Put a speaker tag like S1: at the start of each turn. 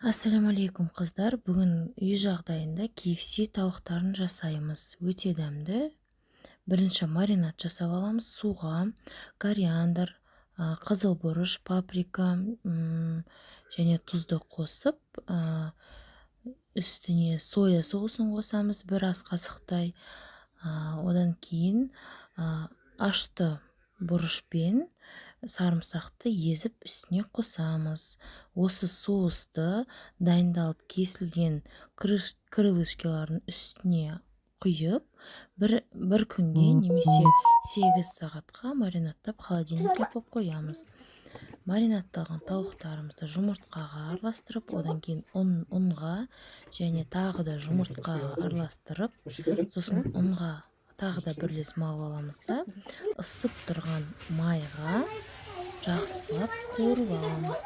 S1: Ассалаумағалейкум қыздар. Бүгін үй жағдайында KFC тауықтарын жасаймыз. Өте дәмді. Бірінші маринад жасап аламыз. Суға кориандр, қызыл бұрыш, паприка және тұзды қосып, үстіне соя соусын қосамыз, бір ас қасықтай. Одан кейін ашты бұрышпен сарымсақты езіп үстіне қосамыз. Осы соусты дайындалып кесілген крылышкалардың үстіне құйып, бір күнге немесе 8 сағатқа маринадтап холодильникке қойып қоямыз. Маринадталған тауықтарымызды жұмыртқаға араластырып, одан кейін ұнға және тағы да жұмыртқаға араластырып, сосын ұнға тағы да бірлес малып аламыз да, ысып тұрған майға жақсылап қуырып аламыз.